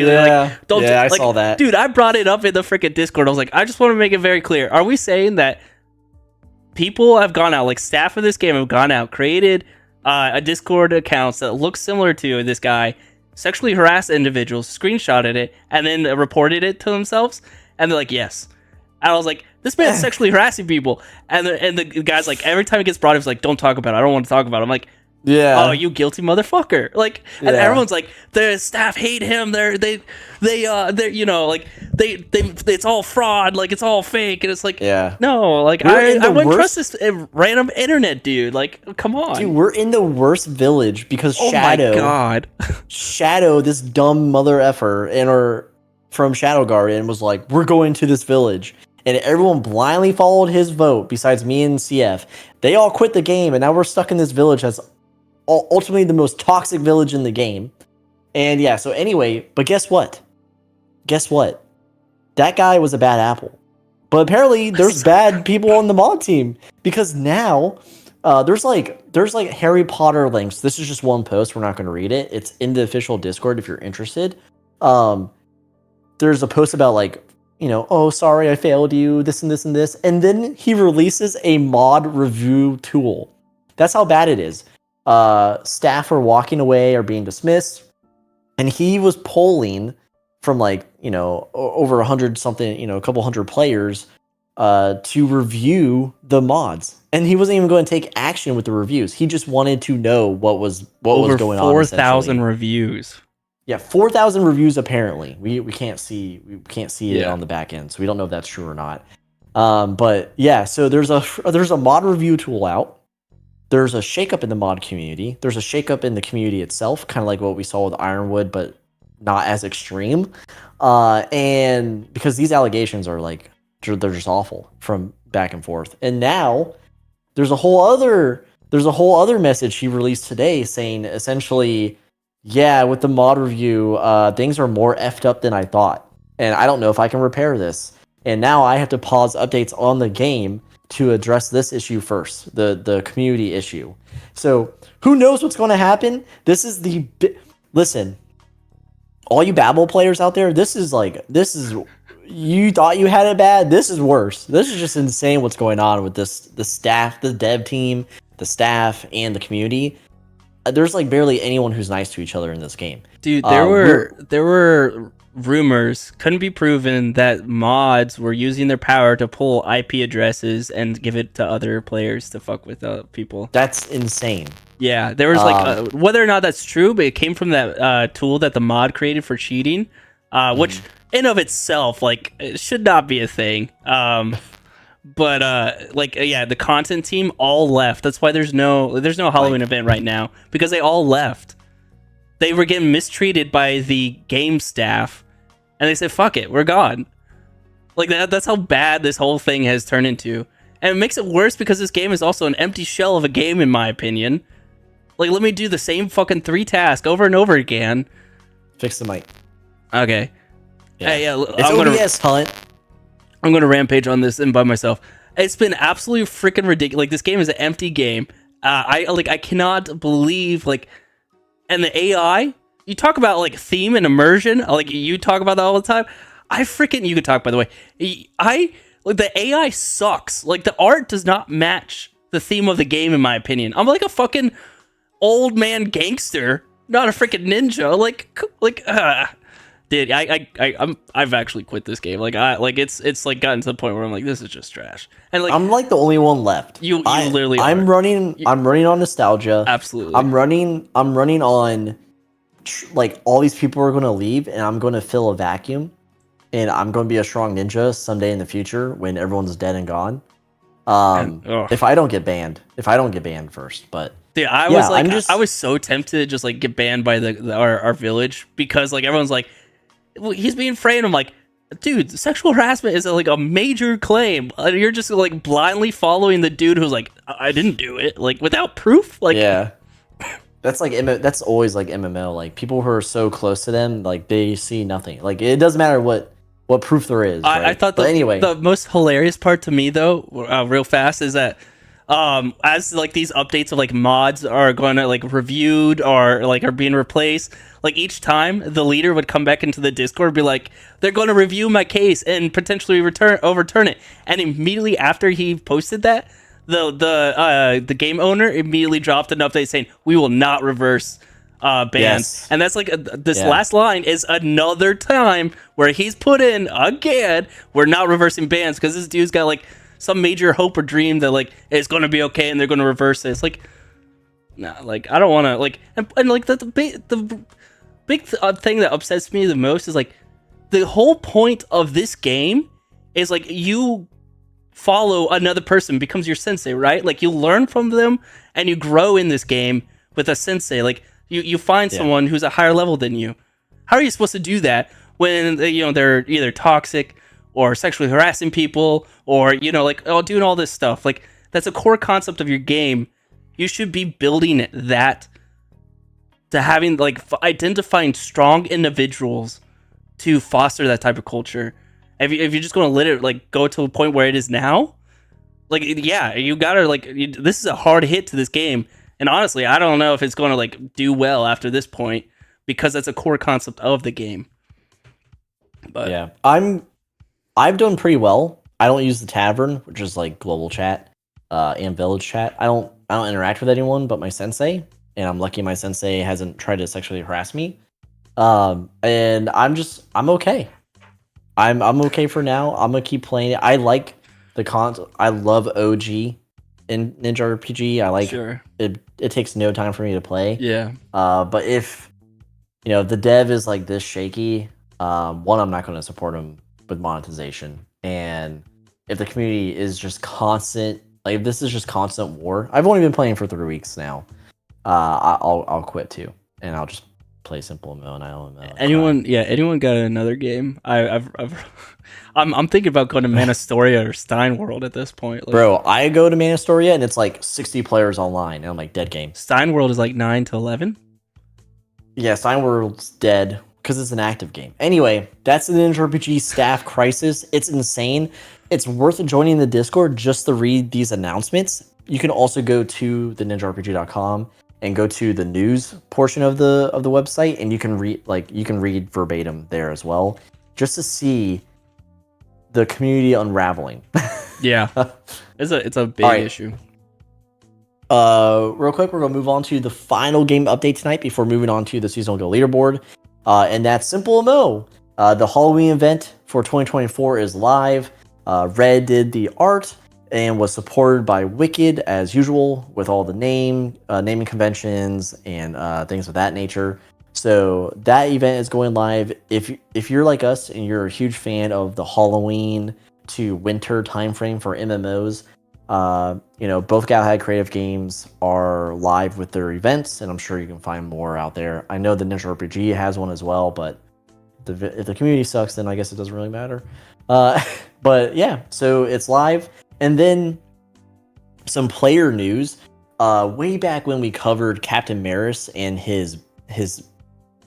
Yeah, like, I saw that, dude. I brought it up in the freaking Discord. I was like, I just want to make it very clear. Are we saying that people have gone out, like staff of this game have gone out, created a Discord accounts that look similar to this guy, sexually harassed individuals, screenshotted it, and then reported it to themselves?" And they're like, "Yes." And I was like, this man's sexually harassing people. And the guy's like, every time it gets brought up, he's like, don't talk about it. I don't want to talk about it. I'm like, yeah. Oh, you guilty motherfucker. Like, and everyone's like, the staff hate him. They're it's all fraud. Like, it's all fake. And it's like, no, like, I wouldn't trust this random internet dude. Like, come on. Dude, we're in the worst village because Shadow. Oh my God. Shadow, this dumb mother effer, from Shadow Garden was like, we're going to this village. And everyone blindly followed his vote besides me and CF. They all quit the game, and now we're stuck in this village that's ultimately the most toxic village in the game. And yeah, so anyway, but guess what? That guy was a bad apple. But apparently there's bad people on the mod team, because now there's like Harry Potter links. This is just one post. We're not going to read it. It's in the official Discord if you're interested. There's a post about like, oh, sorry, I failed you, this and this and this. And then he releases a mod review tool. That's how bad it is. Staff are walking away or being dismissed. And he was polling from like, over 100 something, a couple hundred players to review the mods. And he wasn't even going to take action with the reviews. He just wanted to know what was going on. 4,000 reviews. Yeah, 4,000 reviews apparently. We can't see it on the back end, so we don't know if that's true or not. But yeah, so there's a mod review tool out. There's a shakeup in the mod community. There's a shakeup in the community itself, kind of like what we saw with Ironwood, but not as extreme. And because these allegations are like, they're just awful from back and forth. And now there's a whole other message he released today saying essentially, yeah, with the mod review, things are more effed up than I thought. And I don't know if I can repair this. And now I have to pause updates on the game to address this issue first, the community issue. So who knows what's going to happen? This is listen, all you Babel players out there, this is you thought you had it bad. This is worse. This is just insane what's going on with the staff, the dev team, the staff, and the community. There's like barely anyone who's nice to each other in this game. Dude, there were rumors couldn't be proven that mods were using their power to pull IP addresses and give it to other players to fuck with people. That's insane. Yeah, there was like whether or not that's true, but it came from that tool that the mod created for cheating, which in of itself, like, it should not be a thing. But like, yeah, the content team all left. That's why there's no Halloween event right now, because they all left. They were getting mistreated by the game staff, and they said, "Fuck it, we're gone." Like that's how bad this whole thing has turned into, and it makes it worse because this game is also an empty shell of a game, in my opinion. Like, let me do the same fucking 3 tasks over and over again. Fix the mic. Okay. Yeah. Hey, yeah, it's OBS, Hunt. I'm gonna rampage on this and by myself. It's been absolutely freaking ridiculous. Like, this game is an empty game. I cannot believe, like, and the AI. You talk about like theme and immersion. Like, you talk about that all the time. You could talk, by the way. Like, the AI sucks. Like, the art does not match the theme of the game, in my opinion. I'm like a fucking old man gangster, not a freaking ninja. Dude, I've actually quit this game. It's like gotten to the point where I'm like, this is just trash. And like, I'm like the only one left. You literally are. I'm running on nostalgia. Absolutely. I'm running on like, all these people are going to leave, and I'm going to fill a vacuum, and I'm going to be a strong ninja someday in the future when everyone's dead and gone. If I don't get banned first, but dude, I was so tempted to just like get banned by our village, because like everyone's like, well, he's being framed. I'm like, dude, sexual harassment is like a major claim. You're just like blindly following the dude who's like, I didn't do it, like, without proof. Like, yeah. That's always like MMO. Like, people who are so close to them, like, they see nothing. Like, it doesn't matter what proof there is. Right? I thought the most hilarious part to me, though, real fast, is that as like these updates of like mods are going to like reviewed or like are being replaced, like each time the leader would come back into the Discord and be like, they're going to review my case and potentially overturn it. And immediately after he posted that, the game owner immediately dropped an update saying, we will not reverse bans. Yes. And that's like last line is another time where he's put in again, we're not reversing bans, because this dude's got like some major hope or dream that like it's going to be okay and they're going to reverse this. Like, nah, like, I don't want to, like, and like the big thing that upsets me the most is like, the whole point of this game is like, you follow another person, becomes your sensei, right? Like, you learn from them and you grow in this game with a sensei. Like, you find someone who's a higher level than you. How are you supposed to do that when they're either toxic or sexually harassing people, or like, doing all this stuff? Like, that's a core concept of your game. You should be building that to having like identifying strong individuals to foster that type of culture. If you're just going to let it like go to a point where it is now, like, yeah, you gotta like, this is a hard hit to this game. And honestly, I don't know if it's going to like do well after this point, because that's a core concept of the game. But yeah, I've done pretty well. I don't use the tavern, which is like global chat and village chat. I don't interact with anyone but my sensei, and I'm lucky my sensei hasn't tried to sexually harass me. And I'm okay. I'm okay for now. I'm gonna keep playing it. I like the I love OG in Ninja RPG. I like it. It takes no time for me to play. Yeah. But if the dev is like this shaky, one, I'm not going to support him with monetization. And if the community is just constant, like, if this is just constant war, I've only been playing for 3 weeks now. I'll quit too, and I'll just play SimpleMMO and IdleMMO. Anyone got another game? I'm thinking about going to Manastoria or Stein.world at this point. Like, bro, I go to Manastoria and it's like 60 players online, and I'm like, dead game. Stein.world is like 9 to 11. Yeah, Stein.world's dead because it's an active game. Anyway, that's the Ninja RPG staff crisis. It's insane. It's worth joining the Discord just to read these announcements. You can also go to the ninjarpg.com and go to the news portion of the website, and you can read verbatim there as well, just to see the community unraveling. Yeah, it's a big issue. Real quick, we're gonna move on to the final game update tonight before moving on to the seasonal guild leaderboard, and that's SimpleMMO. The Halloween event for 2024 is live. Red did the art and was supported by Wicked as usual with all the naming conventions and things of that nature. So that event is going live. If you're like us and you're a huge fan of the Halloween to winter timeframe for MMOs, both Galahad Creative Games are live with their events, and I'm sure you can find more out there. I know the Ninja RPG has one as well, but if the community sucks, then I guess it doesn't really matter. But yeah, so it's live. And then some player news. Way back when we covered CaptainMeris and his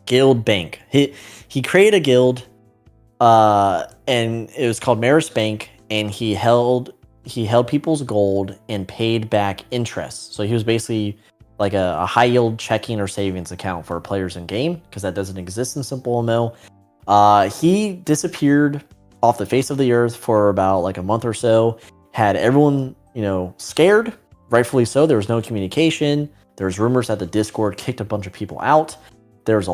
guild bank, he created a guild, and it was called Meris Bank, and he held people's gold and paid back interest. So he was basically like a high yield checking or savings account for players in game, because that doesn't exist in SimpleMMO. He disappeared off the face of the earth for about like a month or so, had everyone, scared, rightfully so. There was no communication. There's rumors that the Discord kicked a bunch of people out. There's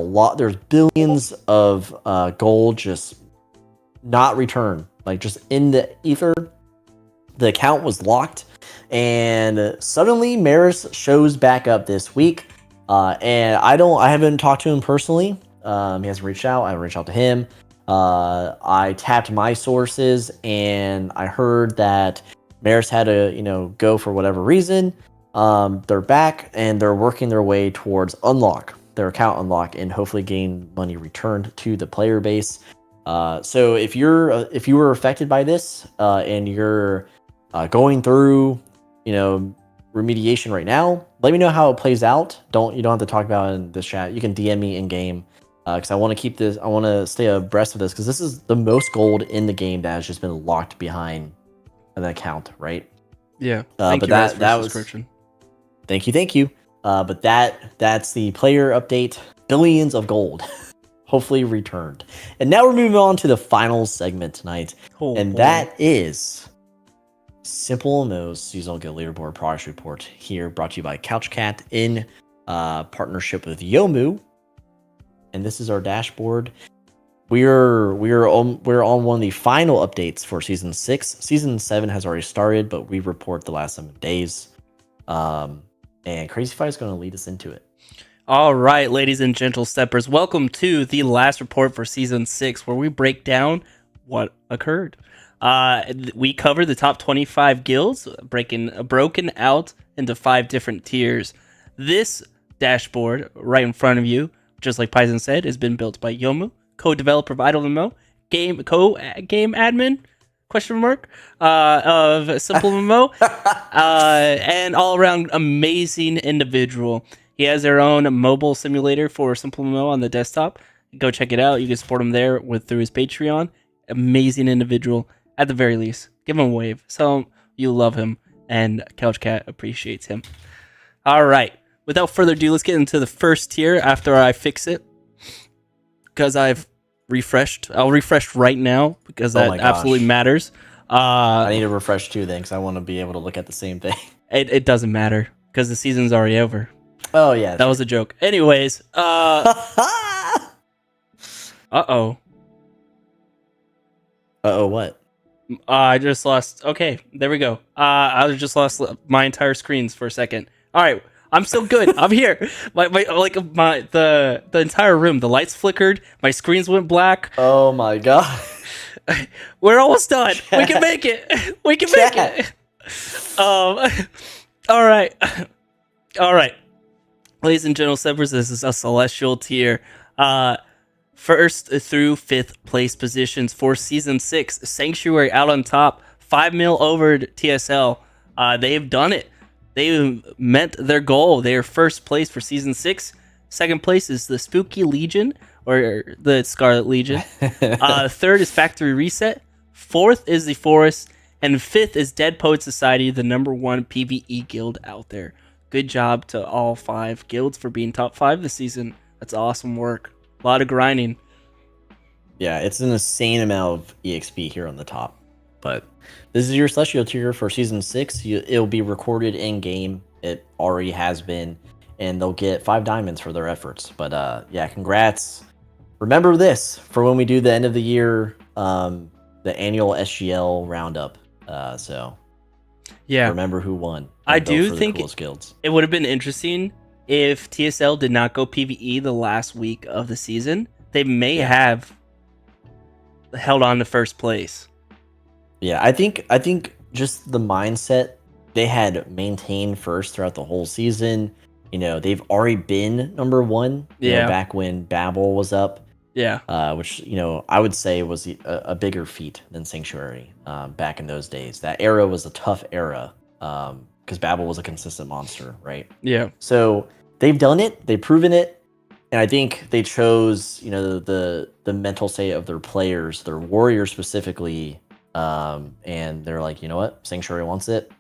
billions of gold just not returned, like just in the ether. The account was locked, and suddenly Meris shows back up this week. And I haven't talked to him personally. He hasn't reached out. I haven't reached out to him. I tapped my sources, and I heard that Meris had to, go for whatever reason. They're back, and they're working their way towards their account unlock, and hopefully gain money returned to the player base. So if you were affected by this, and you're going through, remediation right now, let me know how it plays out. You don't have to talk about it in this chat. You can DM me in game, because I want to stay abreast of this, because this is the most gold in the game that has just been locked behind an account, right? Yeah. Thank you for the subscription. Thank you. But that's the player update. Billions of gold, hopefully returned. And now we're moving on to the final segment tonight, that is SimpleMMO Seasonal Guild Leaderboard Progress Report. Here, brought to you by CouchCat in partnership with Yomu. And this is our dashboard. We're on one of the final updates for Season 6. Season 7 has already started, but we report the last 7 days. And CrazyFi is going to lead us into it. All right, ladies and gentle steppers, welcome to the last report for Season 6, where we break down what occurred. We cover the top 25 guilds, broken out into 5 different tiers. This dashboard right in front of you, just like Paisen said, has been built by Yomu, co-developer of IdleMMO, game admin, of SimpleMMO, and all-around amazing individual. He has their own mobile simulator for SimpleMMO on the desktop. Go check it out. You can support him there through his Patreon. Amazing individual, at the very least. Give him a wave. Tell him you love him, and CouchCat appreciates him. All right. Without further ado, let's get into the first tier after I fix it, because I've refreshed. I'll refresh right now, because that absolutely matters. I need to refresh too, then, because I want to be able to look at the same thing. It doesn't matter, because the season's already over. Oh, yeah. That was a joke. Anyways. Uh-oh. Uh-oh, what? I just lost. Okay, there we go. I just lost my entire screens for a second. All right. I'm still good. I'm here. The entire room, the lights flickered. My screens went black. Oh my god. We're almost done. Chat. We can make it. We can make it. All right. All right. Ladies and gentle steppers, this is a celestial tier. First through 5th place positions for Season 6. Sanctuary out on top. 5 mil over TSL. They've done it. They met their goal. They are first place for Season 6. Second place is the Spooky Legion, or the Scarlet Legion. Third is Factory Reset. Fourth is the Forest. And fifth is Dead Poet Society, the #1 PvE guild out there. Good job to all 5 guilds for being top 5 this season. That's awesome work. A lot of grinding. Yeah, it's an insane amount of EXP here on the top. But this is your Celestial tier for Season 6. It'll be recorded in-game. It already has been. And they'll get 5 diamonds for their efforts. But yeah, congrats. remember this for when we do the end of the year, the annual SGL roundup. So yeah, remember who won. I do for think the coolest guilds. it would have been interesting if TSL did not go PvE the last week of the season. They may have held on to first place. Yeah, I think just the mindset they had maintained first throughout the whole season. You know, they've already been number one. You know, back when Babel was up. Yeah. Which, you know, I would say was a bigger feat than Sanctuary back in those days. That era was a tough era because Babel was a consistent monster, right? Yeah. So they've done it. They've proven it. And I think they chose, you know, the mental state of their players, their warriors specifically. And they're like, you know what? Sanctuary wants it.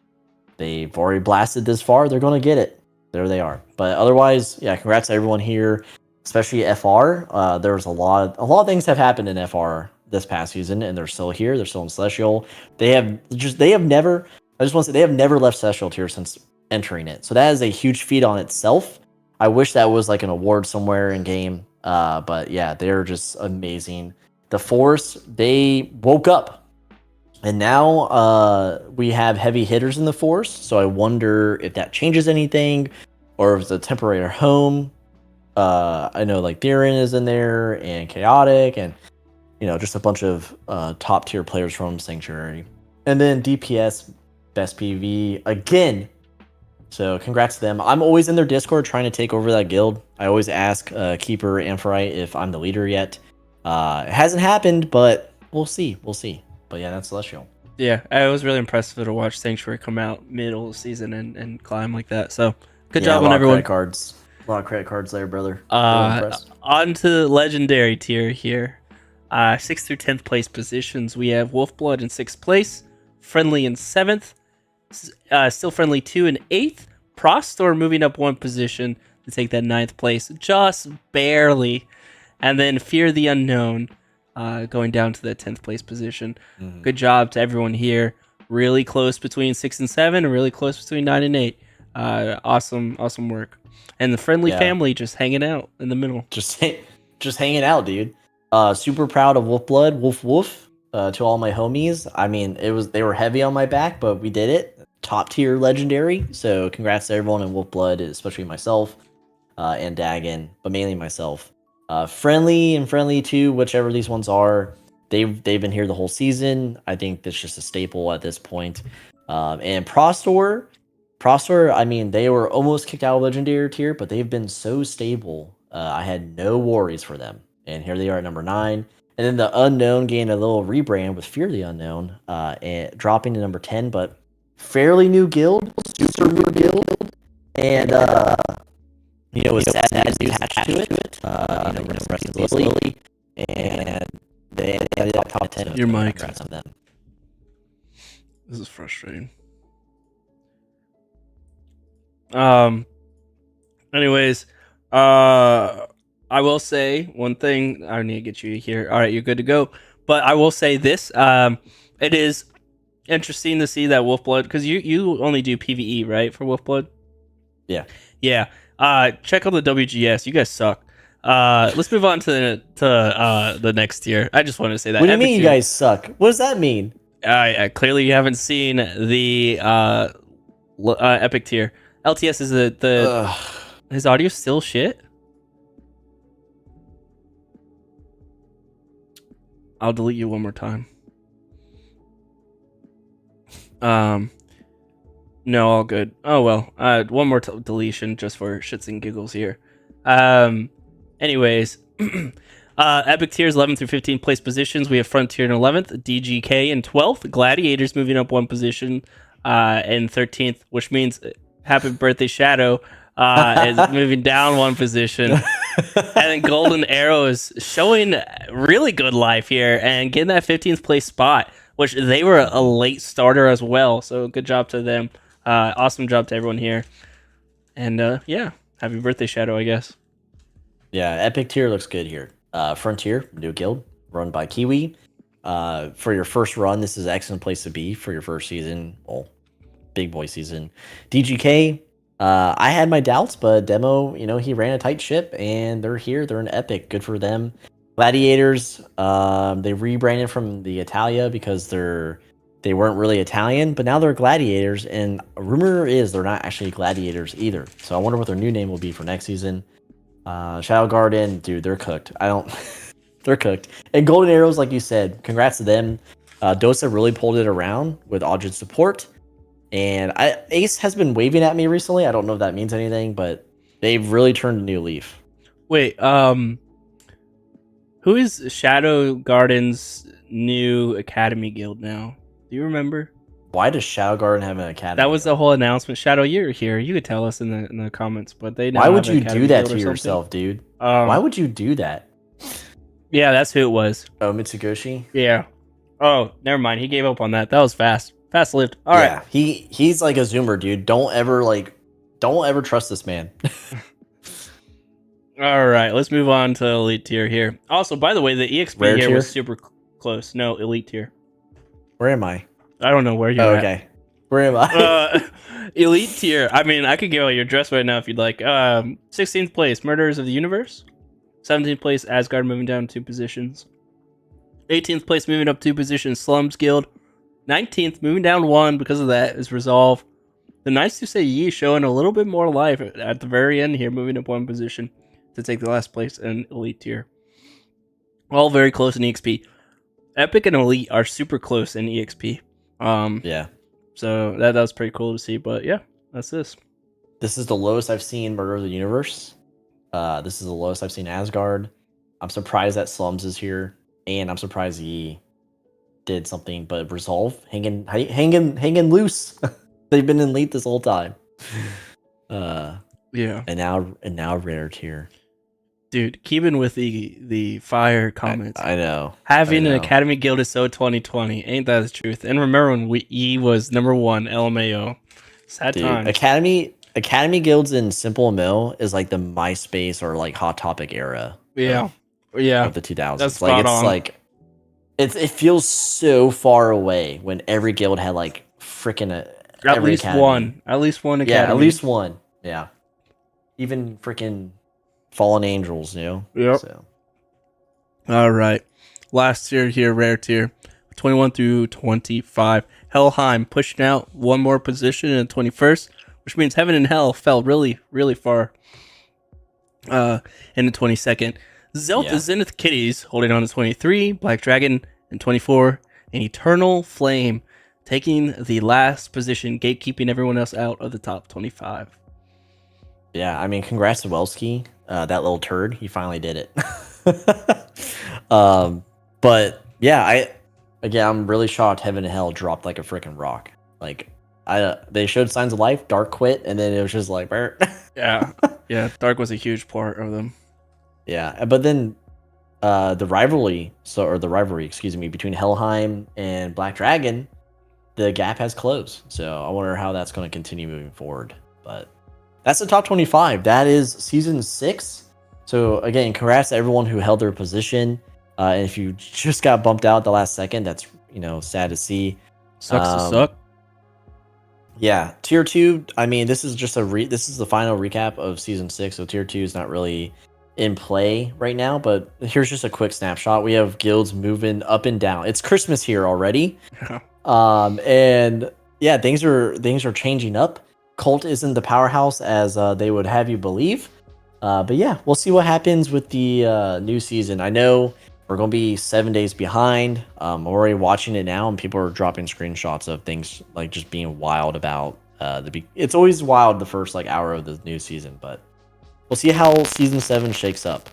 They've already blasted this far. They're going to get it. There they are. But otherwise, yeah, congrats to everyone here, especially FR. There was a lot of things have happened in FR this past season, and they're still here. They're still in Celestial. They have never. I just want to say they have never left Celestial tier since entering it. So that is a huge feat on itself. I wish that was like an award somewhere in game. But yeah, they're just amazing. The Force, they woke up. And now we have heavy hitters in the Force, so I wonder if that changes anything, or if it's a temporary home. I know like Theron is in there, and Chaotic, and you know just a bunch of top tier players from Sanctuary, and then DPS best PV again. So congrats to them. I'm always in their Discord trying to take over that guild. I always ask Keeper Amphrite if I'm the leader yet. It hasn't happened, but we'll see. We'll see. But yeah, that's Celestial. Yeah, it was really impressive to watch Sanctuary come out middle of the season and climb like that. So good job on everyone. A lot of credit cards there, brother. On to the legendary tier here. 6th through 10th place positions. We have Wolfblood in 6th place, Friendly in 7th, Still Friendly 2 in 8th, Prostor moving up 1 position to take that 9th place, just barely, and then Fear the Unknown going down to that 10th place position. Mm-hmm. Good job to everyone here. Really close between 6 and 7, and really close between 9 and 8. Awesome work. And the Friendly family just hanging out in the middle. Just hanging out, dude. Super proud of Wolfblood, Woof. To all my homies. I mean, they were heavy on my back, but we did it. Top tier legendary. So congrats to everyone in Wolfblood, especially myself and Dagon, but mainly myself. Friendly and Friendly 2, whichever these ones are, they've been here the whole season. I think that's just a staple at this point. And Prostor, I mean, they were almost kicked out of legendary tier, but they've been so stable. I had no worries for them. And here they are at number 9. And then the Unknown gained a little rebrand with Fear the Unknown, and dropping to number 10, but fairly new guild, super new guild, and with sad news attached to it. Rest in peace, Lily, and they ended up top 10. Your mic. Congrats on them. This is frustrating. Anyways, I will say one thing. I need to get you here. All right, you're good to go. But I will say this. It is interesting to see that Wolfblood, because you only do PvE, right, for Wolfblood? Yeah. Yeah. Check out the WGS. You guys suck. Let's move on to the next tier. I just wanted to say that. What do you mean you guys suck? What does that mean? Clearly you haven't seen the Epic tier. LTS is the his audio still shit? I'll delete you one more time. No, all good. Oh well. One more deletion just for shits and giggles here. Anyways, Epic tiers 11 through 15 place positions. We have Frontier in 11th, DGK in 12th, Gladiators moving up 1 position in 13th, which means Happy Birthday Shadow is moving down 1 position. And then Golden Arrow is showing really good life here and getting that 15th place spot, which they were a late starter as well. So good job to them. Awesome job to everyone here. And yeah, happy birthday, Shadow, I guess. Yeah, Epic tier looks good here. Frontier, new guild, run by Kiwi. For your first run, this is an excellent place to be for your first season. Well, big boy season. DGK, I had my doubts, but Demo, he ran a tight ship, and they're here. They're an Epic. Good for them. Gladiators. They rebranded from the Italia because they weren't really Italian, but now they're Gladiators, and rumor is they're not actually Gladiators either. So I wonder what their new name will be for next season. Shadow Garden, dude, they're cooked. I don't. They're cooked. And Golden Arrows, like you said, congrats to them. Dosa really pulled it around with Audrey's support. And Ace has been waving at me recently. I don't know if that means anything, but they've really turned a new leaf. Wait, who is Shadow Garden's new Academy Guild now? Do you remember? Why does Shadow Garden have an academy? That was the whole announcement. Shadow, you're here. You could tell us in the comments, but they. Why would you do that to yourself, dude? Why would you do that? Yeah, that's who it was. Oh, Mitsugoshi? Yeah. Oh, never mind. He gave up on that. That was fast. Fast lived. All right. He's like a zoomer, dude. Don't ever trust this man. All right, let's move on to elite tier here. Also, by the way, the EXP Rare here tier? was super close. No, elite tier. Where am I? I don't know where you're at. Okay. Where am I? Elite tier. I mean, I could give out your address right now if you'd like. 16th place, Murderers of the Universe. 17th place, Asgard, moving down 2 positions. 18th place, moving up 2 positions, Slums Guild. 19th, moving down 1 because of that, is Resolve. The Nice to Say Ye showing a little bit more life at the very end here, moving up 1 position to take the last place in elite tier. All very close in EXP. Epic and Elite are super close in EXP. Yeah. So that was pretty cool to see. But yeah, that's this. This is the lowest I've seen Murder of the Universe. This is the lowest I've seen Asgard. I'm surprised that Slums is here, and I'm surprised he did something. But Resolve hanging loose. They've been in elite this whole time. Yeah. And now rare tier. Dude, keeping with the fire comments. I know. Having an Academy Guild is so 2020. Ain't that the truth? And remember when E was number 1 LMAO. Sad times. Academy Guilds in SimpleMMO is like the MySpace or like Hot Topic era. Yeah. Of the 2000s. That's like on. Like it feels so far away when every guild had like freaking at least academy. One. At least one academy. Yeah, at least one. Yeah. Even freaking Fallen Angels, you know? Yep. So. All right. Last tier here, rare tier. 21 through 25. Helheim pushing out 1 more position in the 21st, which means Heaven and Hell fell really, really far in the 22nd. Zelda Zenith Kitties holding on to 23. Black Dragon in 24. And Eternal Flame taking the last position, gatekeeping everyone else out of the top 25. Yeah, I mean, congrats to Welski. That little turd, he finally did it. But yeah, I'm really shocked Heaven and Hell dropped like a freaking rock. Like, they showed signs of life, Dark quit, and then it was just like, yeah, Dark was a huge part of them. Yeah, but then the rivalry, between Helheim and Black Dragon, the gap has closed. So I wonder how that's going to continue moving forward. But that's the top 25. That is season 6. So again, congrats to everyone who held their position. And if you just got bumped out at the last second, that's sad to see. Sucks to suck. Yeah, tier 2. I mean, this is just this is the final recap of season 6. So tier 2 is not really in play right now. But here's just a quick snapshot. We have guilds moving up and down. It's Christmas here already. And yeah, things are changing up. Cult isn't the powerhouse as they would have you believe. But yeah, we'll see what happens with the new season. I know we're going to be 7 days behind. I'm already watching it now, and people are dropping screenshots of things like just being wild about it's always wild the first like hour of the new season, but we'll see how season 7 shakes up.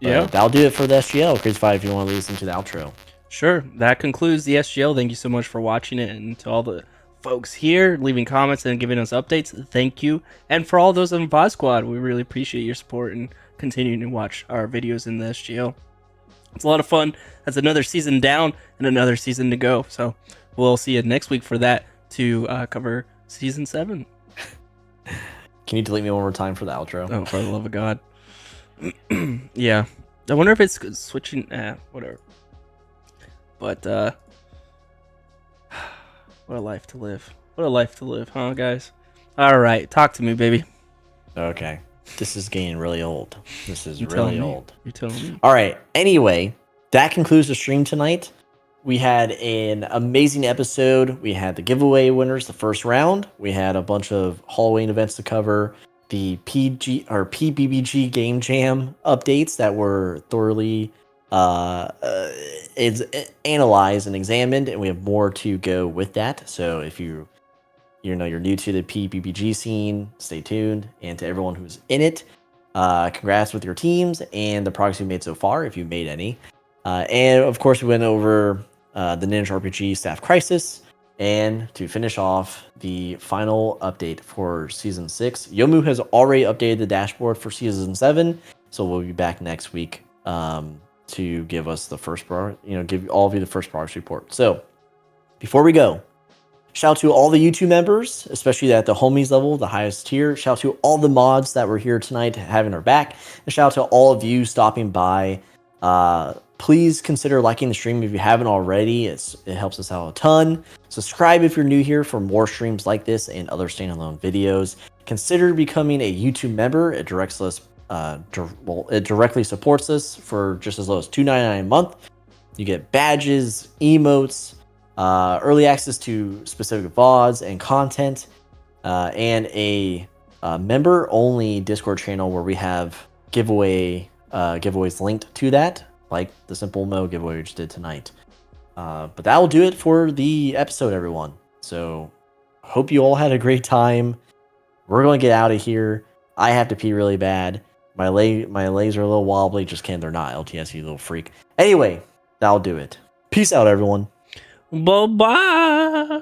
Yeah, that'll do it for the SGL. CrazyFi, if you want to lead us into the outro. Sure, that concludes the SGL. Thank you so much for watching it, and to all the folks here leaving comments and giving us updates, thank you. And for all those on VOD Squad, we really appreciate your support and continuing to watch our videos in the SGL. It's a lot of fun. That's another season down and another season to go. So we'll see you next week for that to cover season 7. Can you delete me one more time for the outro? Oh, for the love of God. Yeah. I wonder if it's switching. Whatever. But, what a life to live. What a life to live, huh, guys? All right. Talk to me, baby. Okay. This is getting really old. This is You really old. You're telling me. All right. Anyway, that concludes the stream tonight. We had an amazing episode. We had the giveaway winners, the first round. We had a bunch of Halloween events to cover. The PBBG Game Jam updates that were thoroughly analyzed and examined, and we have more to go with that. So if you're new to the PBBG scene, stay tuned. And to everyone who's in it, congrats with your teams and the progress you've made so far, if you've made any. And of course, we went over the Ninja RPG Staff Crisis. And to finish off, the final update for Season 6. Yomu has already updated the dashboard for Season 7. So we'll be back next week to give us the first give all of you the first progress report. So before we go, shout out to all the YouTube members, especially at the homies level, the highest tier. Shout out to all the mods that were here tonight having our back. And shout out to all of you stopping by. Please consider liking the stream if you haven't already. It helps us out a ton. Subscribe if you're new here for more streams like this and other standalone videos. Consider becoming a YouTube member. It directs us. It directly supports us for just as low as $2.99 a month. You get badges, emotes, early access to specific VODs and content, and a member-only Discord channel where we have giveaways linked to that, like the SimpleMMO giveaway we just did tonight. But that will do it for the episode, everyone. So hope you all had a great time. We're going to get out of here. I have to pee really bad. My legs are a little wobbly. Just kidding, they're not. LTS, you little freak. Anyway, that'll do it. Peace out, everyone. Bye-bye.